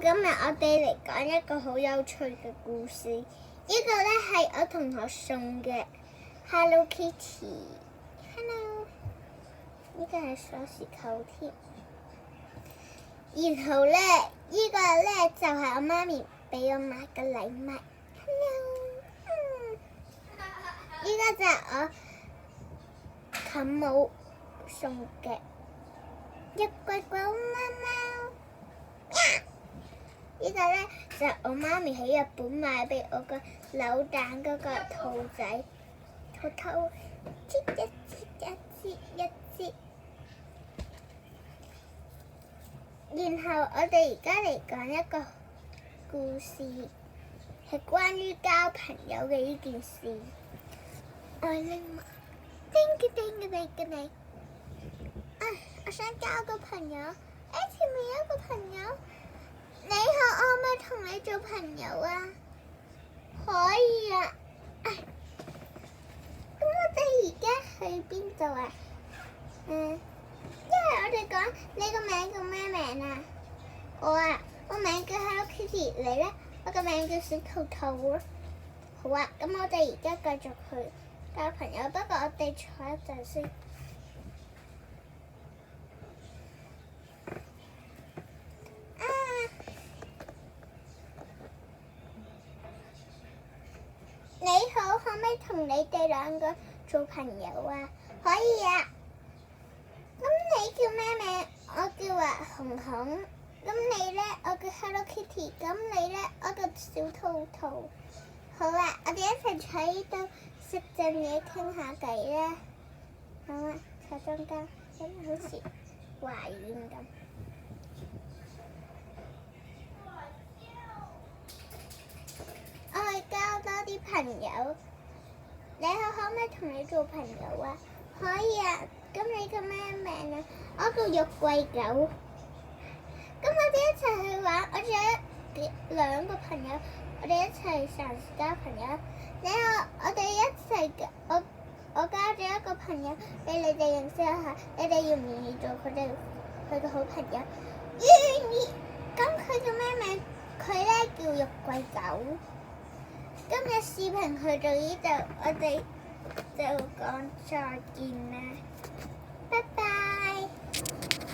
今日我哋嚟講一個好有趣嘅故事。呢個呢係我同學送嘅 Hello Kitty。Hello， 呢個係鎖匙扣添。然後呢，呢個呢就係我媽咪俾我買嘅禮物。Hello， 呢個就係我舅母送嘅一隻狗貓貓。呢個呢，就係我媽咪喺日本買俾我個扭蛋嗰個兔仔，兔兔切一切一切一切。然後我哋而家嚟講一個故事，係關於交朋友嘅呢件事。愛玲媽，叮我想交個朋友。前面有一個朋友。你好，我可唔可以同你做朋友啊？可以啊。咁我哋而家去邊度啊？因為我哋講你個名叫咩名啊？我名叫 Hello Kitty， 你呢？我個名叫小兔兔啊。好啊，咁我哋而家繼續去交朋友，不過我哋坐一陣先。你好，可唔可以同你哋兩個做朋友啊？可以啊。咁你叫咩名？我叫紅紅。咁你呢？我叫 Hello Kitty。咁你呢？我叫小兔兔。好啊，我哋一齊坐喺度食陣嘢，傾下偈啦。好啊，坐中間，好似懷念咁。我去交多啲朋友。你好，可唔可以同你做朋友啊？可以啊。咁你叫咩名啊？我叫玉桂狗。咁我哋一齊去玩。我仲有兩個朋友，我哋一齊嘗試交朋友。你好，我哋一齊我加咗一個朋友俾你哋認識一下，你哋願唔願意做佢嘅好朋友？願意。咁佢叫咩名？佢呢叫玉桂狗。今日視頻去到呢度，我哋就講再見啦。